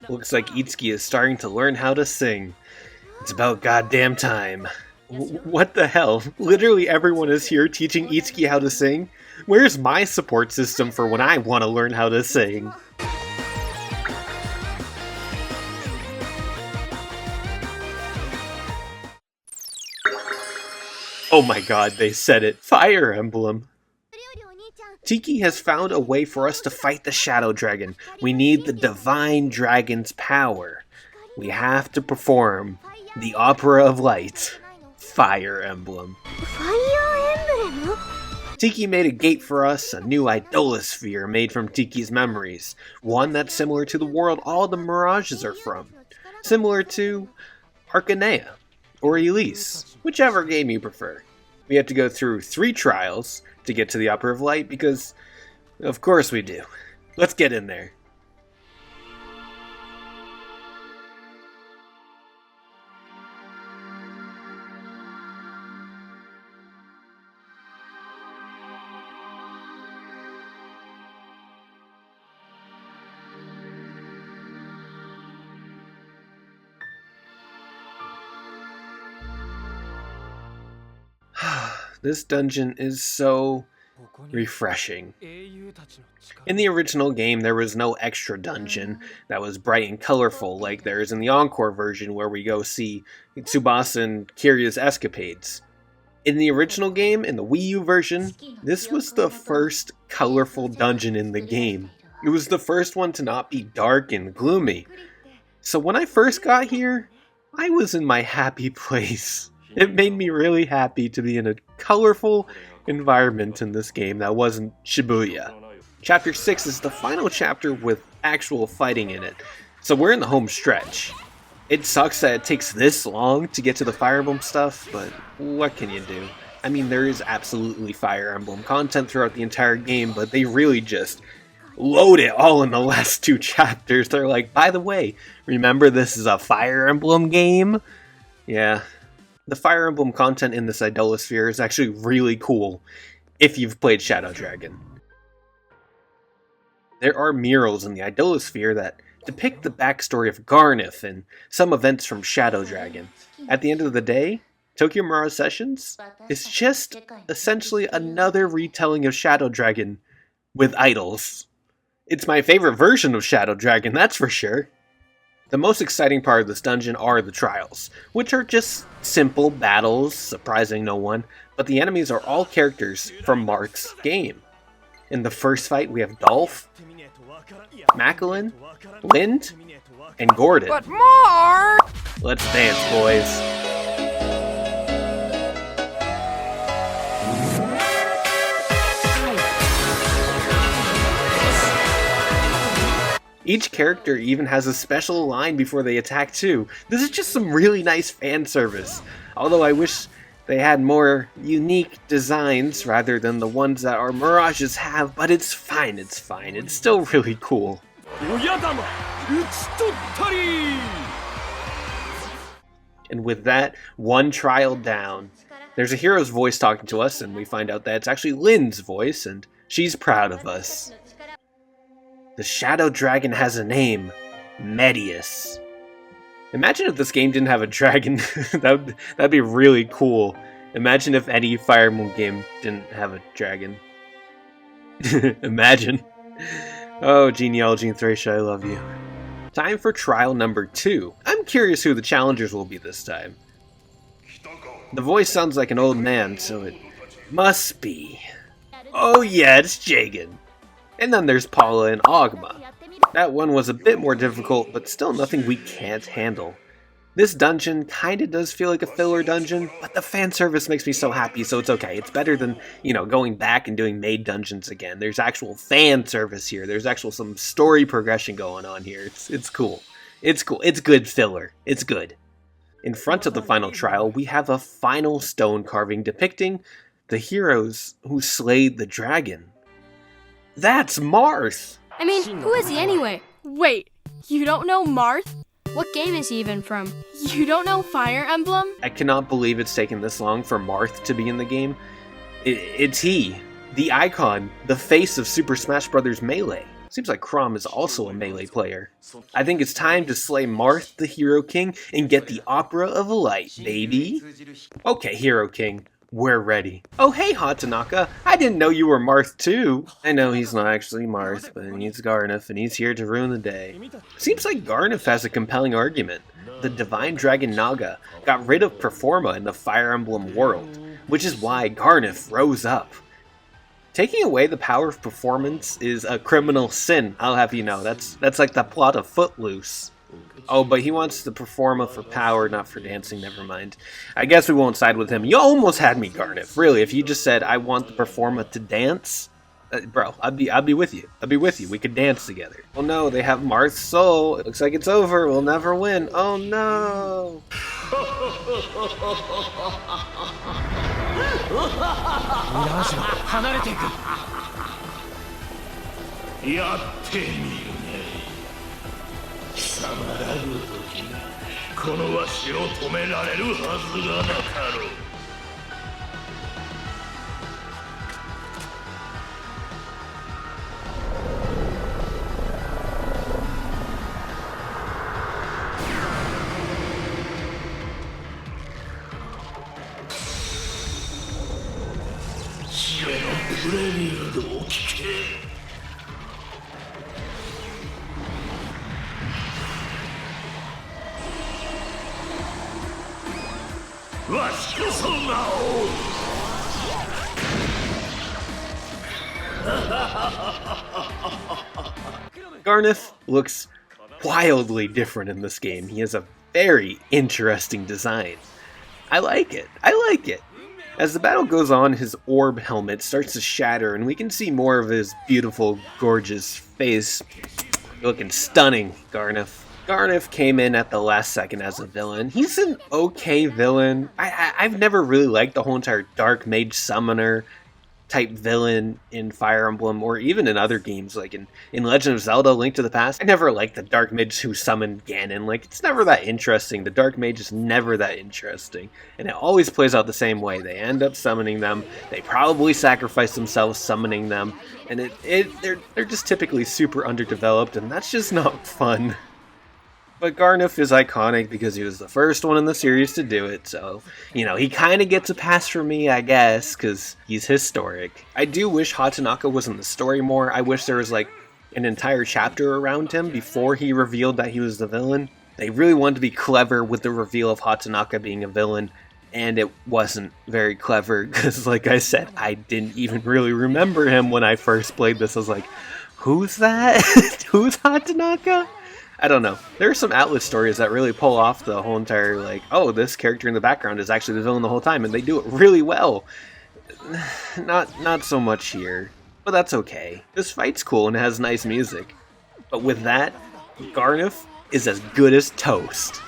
Looks like Itsuki is starting to learn how to sing. It's about goddamn time. What the hell? Literally everyone is here teaching Itsuki how to sing? Where's my support system for when I want to learn how to sing? Oh my god, they said it. Fire Emblem. Tiki has found a way for us to fight the Shadow Dragon. We need the Divine Dragon's power. We have to perform the Opera of Light. Fire Emblem. Tiki made a gate for us, a new idolosphere made from Tiki's memories. One that's similar to the world all the Mirages are from. Similar to Arcanea, or Elise, whichever game you prefer. We have to go through 3 trials to get to the Opera of Light because, of course we do. Let's get in there. This dungeon is so refreshing. In the original game, there was no extra dungeon that was bright and colorful like there is in the Encore version where we go see Tsubasa and Kirya's escapades. In the original game, in the Wii U version, this was the first colorful dungeon in the game. It was the first one to not be dark and gloomy. So when I first got here, I was in my happy place. It made me really happy to be in a colorful environment in this game that wasn't Shibuya. Chapter 6 is the final chapter with actual fighting in it, so we're in the home stretch. It sucks that it takes this long to get to the Fire Emblem stuff, but what can you do? I mean, there is absolutely Fire Emblem content throughout the entire game, but they really just load it all in the last 2 chapters. They're like, by the way, remember this is a Fire Emblem game? Yeah. The Fire Emblem content in this idolosphere is actually really cool if you've played Shadow Dragon. There are murals in the idolosphere that depict the backstory of Garneth and some events from Shadow Dragon. At the end of the day, Tokyo Mirage Sessions is just essentially another retelling of Shadow Dragon with idols. It's my favorite version of Shadow Dragon, that's for sure. The most exciting part of this dungeon are the trials, which are just simple battles, surprising no one, but the enemies are all characters from Marth's game. In the first fight we have Dolph, Macklin, Lind, and Gordon. But more! Let's dance, boys. Each character even has a special line before they attack too. This is just some really nice fan service. Although I wish they had more unique designs rather than the ones that our Mirages have, but it's fine, it's fine. It's still really cool. And with that, 1 trial down. There's a hero's voice talking to us, and we find out that it's actually Lind's voice, and she's proud of us. The Shadow Dragon has a name, Medius. Imagine if this game didn't have a dragon. That'd be really cool. Imagine if any Fire Emblem game didn't have a dragon. Imagine. Oh, Genealogy and Thracia, I love you. Time for trial number 2. I'm curious who the challengers will be this time. The voice sounds like an old man, so it must be. Oh yeah, it's Jagan. And then there's Paula and Ogma. That one was a bit more difficult, but still nothing we can't handle. This dungeon kinda does feel like a filler dungeon, but the fan service makes me so happy, so it's okay. It's better than, going back and doing maid dungeons again. There's actual fan service here. There's actual some story progression going on here. It's cool. It's cool. It's good filler. It's good. In front of the final trial, we have a final stone carving depicting the heroes who slayed the dragon. That's Marth! I mean, who is he anyway? Wait, you don't know Marth? What game is he even from? You don't know Fire Emblem? I cannot believe it's taken this long for Marth to be in the game. It's he, the icon, the face of Super Smash Bros. Melee. Seems like Chrom is also a melee player. I think it's time to slay Marth, the Hero King, and get the Opera of Light, baby. Okay, Hero King, we're ready. Oh hey, Hatanaka, I didn't know you were Marth too. I know he's not actually Marth, but he's Garnef, and he's here to ruin the day. Seems like Garnef has a compelling argument. The Divine Dragon Naga got rid of Performa in the Fire Emblem world, which is why Garnef rose up. Taking away the power of performance is a criminal sin, I'll have you know. That's like the plot of Footloose. Oh, but he wants the Performa for power, not for dancing, never mind. I guess we won't side with him. You almost had me, Garnef. Really, if you just said, I want the Performa to dance, bro, I'd be with you. I'd be with you. We could dance together. Oh no, they have Marth's soul. It looks like it's over. We'll never win. Oh no. ミラージュが離れていく。やってみるね。貴様らごときがこのわしを止められるはずがなかろう。 プレリュードを聞け。わしこそ魔王。Garnef looks wildly different in this game. He has a very interesting design. I like it. I like it. As the battle goes on, his orb helmet starts to shatter, and we can see more of his beautiful, gorgeous face. You're looking stunning, Garnef. Garnef came in at the last second as a villain. He's an okay villain. I've never really liked the whole entire Dark Mage Summoner type villain in Fire Emblem, or even in other games, like in Legend of Zelda: Link to the Past. I never liked the Dark Mage who summoned Ganon. Like, it's never that interesting. The Dark Mage is never that interesting, and it always plays out the same way. They end up summoning them, they probably sacrifice themselves summoning them, and they're just typically super underdeveloped, and that's just not fun. But Garnef is iconic because he was the first one in the series to do it, so, you know, he kind of gets a pass from me, I guess, because he's historic. I do wish Hatanaka was in the story more. I wish there was, like, an entire chapter around him before he revealed that he was the villain. They really wanted to be clever with the reveal of Hatanaka being a villain, and it wasn't very clever, because, like I said, I didn't even really remember him when I first played this. I was like, who's that? Who's Hatanaka? I don't know. There are some Atlas stories that really pull off the whole entire, like, oh, this character in the background is actually the villain the whole time, and they do it really well. Not so much here, but that's okay. This fight's cool and it has nice music. But with that, Garnef is as good as toast.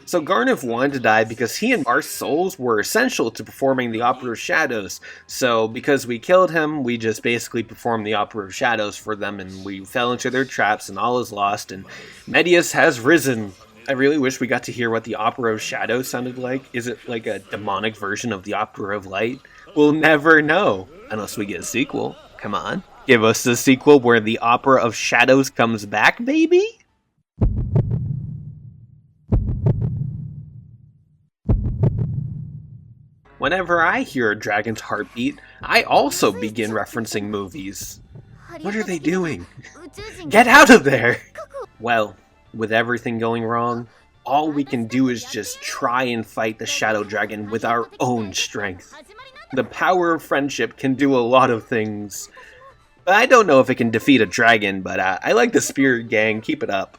So Garnef wanted to die because he and Marth's souls were essential to performing the Opera of Shadows. So because we killed him, we just basically performed the Opera of Shadows for them, and we fell into their traps, and all is lost, and Medius has risen. I really wish we got to hear what the Opera of Shadows sounded like. Is it like a demonic version of the Opera of Light? We'll never know, unless we get a sequel. Come on. Give us a sequel where the Opera of Shadows comes back, baby? Whenever I hear a dragon's heartbeat, I also begin referencing movies. What are they doing? Get out of there! Well, with everything going wrong, all we can do is just try and fight the Shadow Dragon with our own strength. The power of friendship can do a lot of things. I don't know if it can defeat a dragon, but I like the Spirit Gang. Keep it up.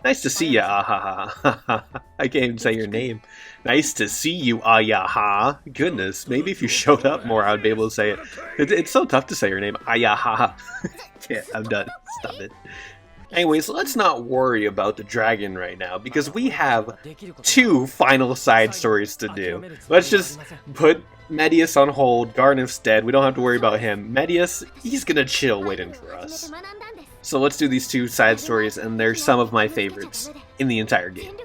Nice to see ya, ahaha. I can't even say your name. Nice to see you, Ayaha. Goodness, maybe if you showed up more, I would be able to say it. It's so tough to say your name, Ayaha. Yeah, I'm done. Stop it. Anyways, let's not worry about the dragon right now, because we have 2 final side stories to do. Let's just put Medius on hold. Garnif's dead. We don't have to worry about him. Medius, he's gonna chill waiting for us. So let's do these 2 side stories, and they're some of my favorites in the entire game.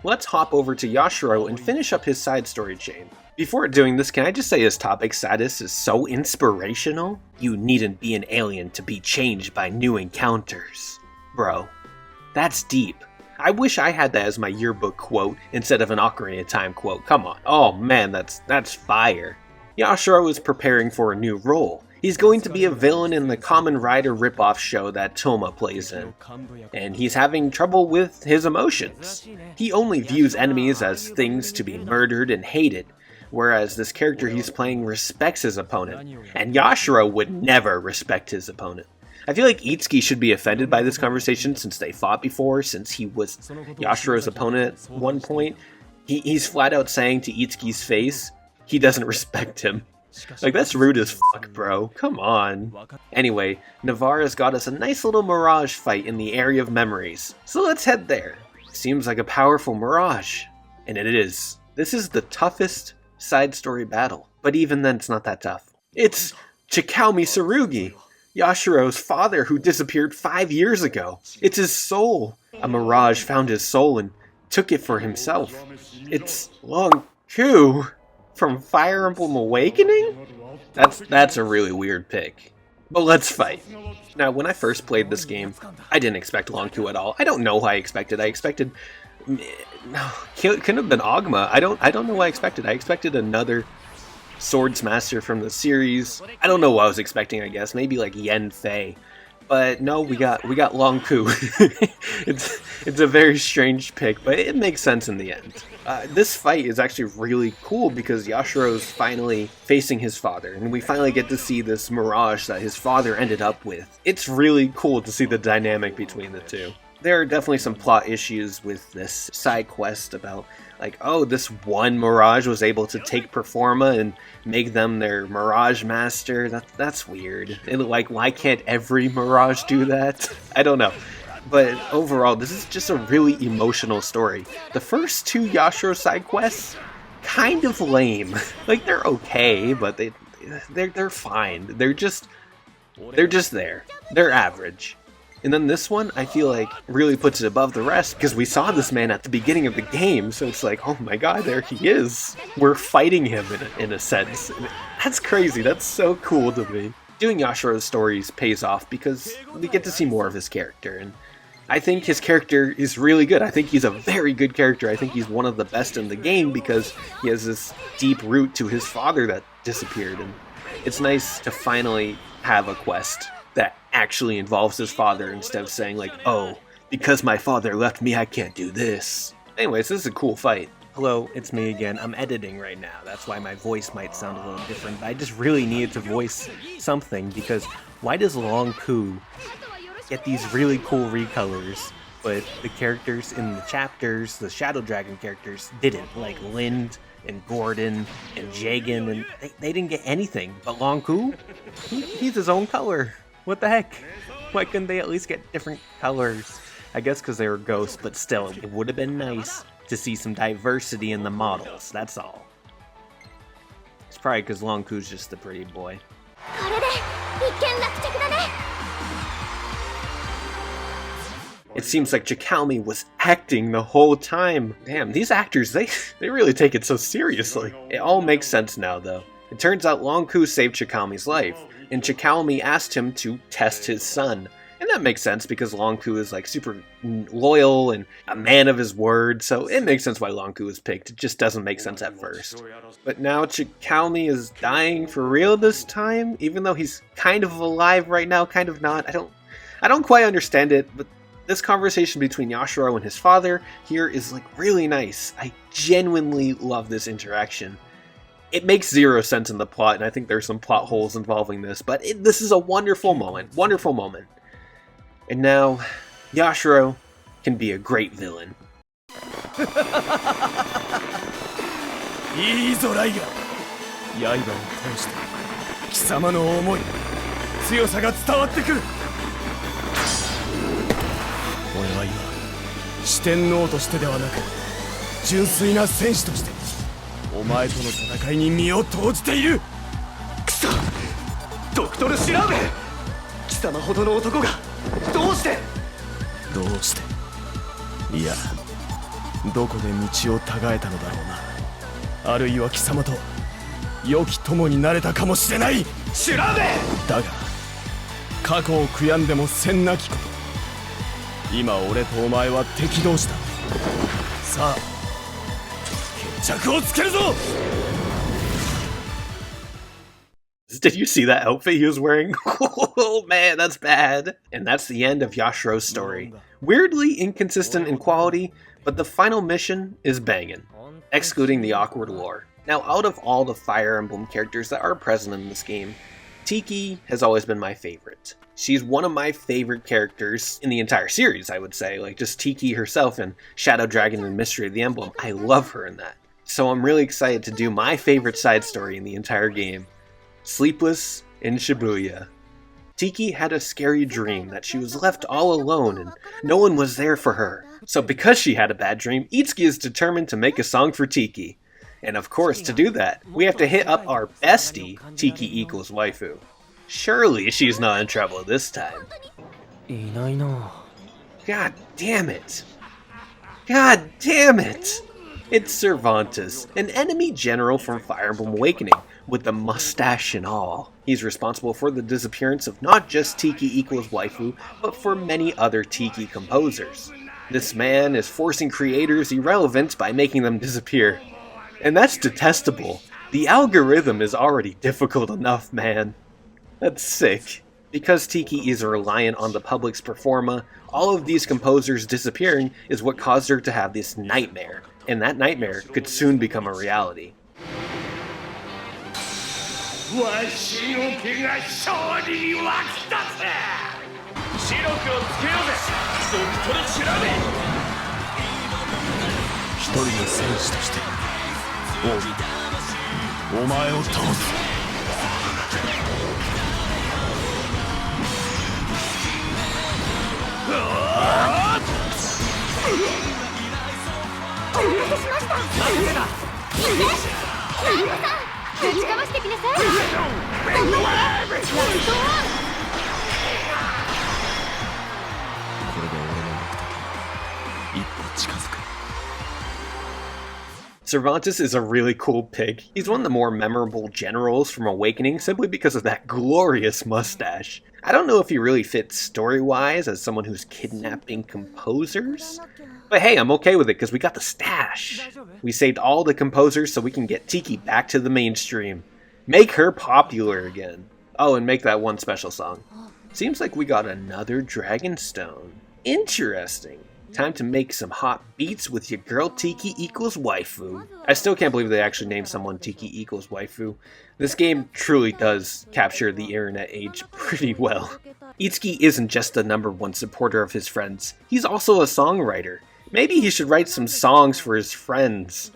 Let's hop over to Yashiro and finish up his side story chain. Before doing this, can I just say his topic status is so inspirational? You needn't be an alien to be changed by new encounters. Bro, that's deep. I wish I had that as my yearbook quote instead of an Ocarina of Time quote. Come on. Oh man, that's fire. Yashiro is preparing for a new role. He's going to be a villain in the Kamen Rider ripoff show that Toma plays in, and he's having trouble with his emotions. He only views enemies as things to be murdered and hated, whereas this character he's playing respects his opponent, and Yashiro would never respect his opponent. I feel like Itsuki should be offended by this conversation since they fought before, since he was Yashiro's opponent at one point. He's flat out saying to Itsuki's face, he doesn't respect him. Like, that's rude as fuck, bro. Come on. Anyway, Navarra's got us a nice little Mirage fight in the area of memories, so let's head there. Seems like a powerful Mirage. And it is. This is the toughest side story battle, but even then it's not that tough. It's Chikaumi Tsurugi, Yashiro's father who disappeared 5 years ago. It's his soul. A Mirage found his soul and took it for himself. It's Lon'qu from Fire Emblem Awakening? That's a really weird pick. But let's fight. Now, when I first played this game, I didn't expect Lon'qu at all. I don't know who I expected. I expected... No, couldn't have been Ogma. I don't know what I expected. I expected another Swordsmaster from the series. I don't know what I was expecting, I guess. Maybe like Yen Fei. But no, we got Lon'qu. It's a very strange pick, but it makes sense in the end. This fight is actually really cool because Yashiro's finally facing his father, and we finally get to see this Mirage that his father ended up with. It's really cool to see the dynamic between the two. There are definitely some plot issues with this side quest about, like, oh, this one Mirage was able to take Performa and make them their Mirage Master. That's weird. And, like, why can't every Mirage do that? I don't know. But overall, this is just a really emotional story. The first 2 Yashiro side quests, kind of lame. Like, they're okay, but they're fine. They're just there. They're average. And then this one, I feel like, really puts it above the rest, because we saw this man at the beginning of the game, so it's like, oh my god, there he is. We're fighting him in a sense. That's crazy, that's so cool to me. Doing Yashiro's stories pays off because we get to see more of his character, and I think his character is really good. I think he's a very good character. I think he's one of the best in the game because he has this deep root to his father that disappeared, and it's nice to finally have a quest that actually involves his father instead of saying like, oh, because my father left me, I can't do this. Anyways, this is a cool fight. Hello, it's me again. I'm editing right now. That's why my voice might sound a little different, but I just really needed to voice something because why does Lon'qu get these really cool recolors, but the characters in the chapters, the Shadow Dragon characters, didn't, like Lind and Gordon and Jagan, and they didn't get anything. But Lon'qu, he's his own color. What the heck? Why couldn't they at least get different colors? I guess because they were ghosts, but still, it would have been nice to see some diversity in the models, that's all. It's probably because Lon'qu's just the pretty boy. It seems like Chikaumi was acting the whole time. Damn, these actors, they really take it so seriously. It all makes sense now, though. It turns out Lon'qu saved Chikaumi's life, and Chikaumi asked him to test his son. And that makes sense because Lon'qu is like super loyal and a man of his word, so it makes sense why Lon'qu was picked. It just doesn't make sense at first. But now Chikaumi is dying for real this time, even though he's kind of alive right now, kind of not. I don't quite understand it, but this conversation between Yashiro and his father here is like really nice. I genuinely love this interaction. It makes zero sense in the plot, and I think there's some plot holes involving this, but this is a wonderful moment. Wonderful moment. And now, Yashiro can be a great villain. いいぞライガー。刃を通して貴様の思い、強さが伝わってくる。俺は今四天王としてではなく純粋な戦士としてお前との戦いに身を投じている。くそ、ドクトル・シラーベ、貴様ほどの男がどうして。いや、どこで道をたがえたのだろうな。あるいは貴様と良き友になれたかもしれない。シュラーベだが過去を悔やんでもせんなきこと。今俺とお前は敵同士だ。さあ決着をつけるぞ。Did you see that outfit he was wearing? Oh man, that's bad. And that's the end of Yashiro's story. Weirdly inconsistent in quality, but the final mission is bangin', excluding the awkward lore. Now, out of all the Fire Emblem characters that are present in this game, Tiki has always been my favorite. She's one of my favorite characters in the entire series, I would say. Like, just Tiki herself and Shadow Dragon and Mystery of the Emblem. I love her in that. So I'm really excited to do my favorite side story in the entire game. Sleepless in Shibuya. Tiki had a scary dream that she was left all alone and no one was there for her. So because she had a bad dream, Itsuki is determined to make a song for Tiki. And of course, to do that, we have to hit up our bestie, Tiki equals waifu. Surely she's not in trouble this time. God damn it. God damn it! It's Cervantes, an enemy general from Fire Emblem Awakening, with the mustache and all. He's responsible for the disappearance of not just Tiki equals waifu, but for many other Tiki composers. This man is forcing creators irrelevant by making them disappear. And that's detestable. The algorithm is already difficult enough, man. That's sick. Because Tiki is reliant on the public's performa, all of these composers disappearing is what caused her to have this nightmare. And that nightmare could soon become a reality. わしの手が勝利に沸き立つ。白黒つけようぜ、ドクトル・シュラベ。一人の戦士としてお前を倒す。お待たせしました。いいね。ナルトさん、ぶちかましてきなさい。ラストワン。これで俺の目的に一歩近づく。Cervantes is a really cool pig. He's one of the more memorable generals from Awakening simply because of that glorious mustache. I don't know if he really fits story-wise as someone who's kidnapping composers, but hey, I'm okay with it because we got the stash. We saved all the composers so we can get Tiki back to the mainstream. Make her popular again. Oh, and make that one special song. Seems like we got another Dragonstone. Interesting. Time to make some hot beats with your girl Tiki equals waifu. I still can't believe they actually named someone Tiki equals waifu. This game truly does capture the internet age pretty well. Itsuki isn't just the #1 supporter of his friends, he's also a songwriter. Maybe he should write some songs for his friends.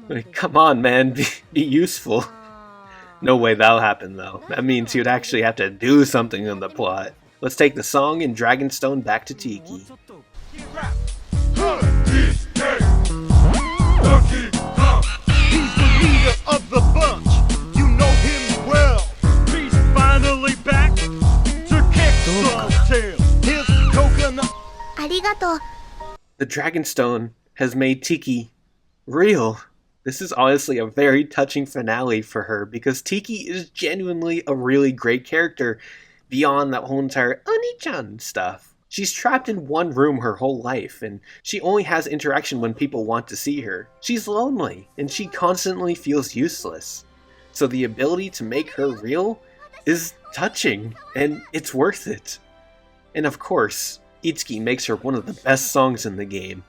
Like, come on man, be useful. No way that'll happen though. That means he would actually have to do something in the plot. Let's take the song and Dragonstone back to Tiki. He's the leader of the bunch. You know him well. He's finally back to kick some tail. His coconut. ありがとう。 The Dragonstone has made Tiki real. This is honestly a very touching finale for her because Tiki is genuinely a really great character beyond that whole entire Oni-chan stuff. She's trapped in one room her whole life, and she only has interaction when people want to see her. She's lonely, and she constantly feels useless. So the ability to make her real is touching, and it's worth it. And of course, Itsuki makes her one of the best songs in the game.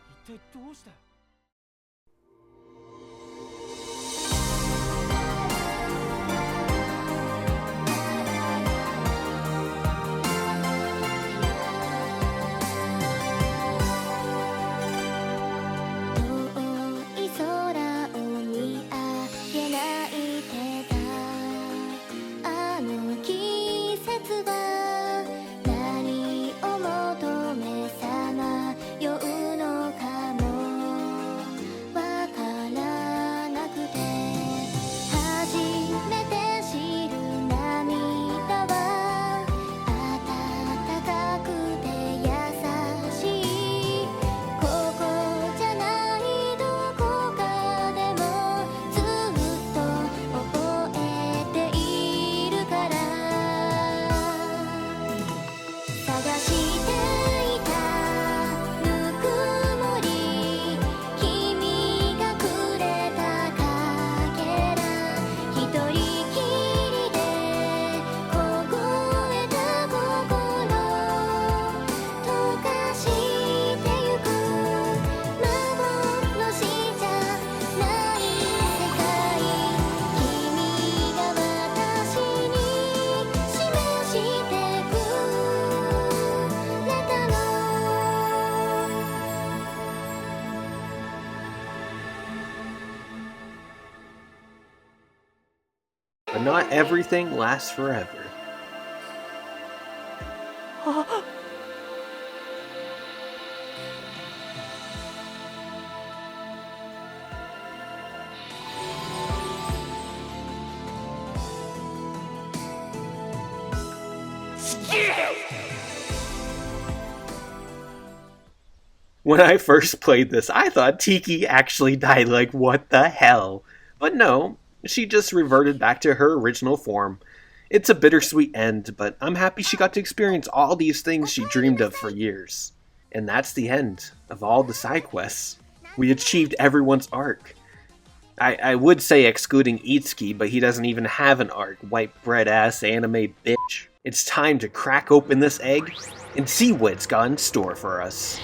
But not everything lasts forever. When I first played this, I thought Tiki actually died, like what the hell? But no, she just reverted back to her original form. It's a bittersweet end, but I'm happy she got to experience all these things she dreamed of for years. And that's the end of all the side quests. We achieved everyone's arc. I would say excluding Itsuki, but he doesn't even have an arc, white bread ass anime bitch. It's time to crack open this egg and see what it's got in store for us.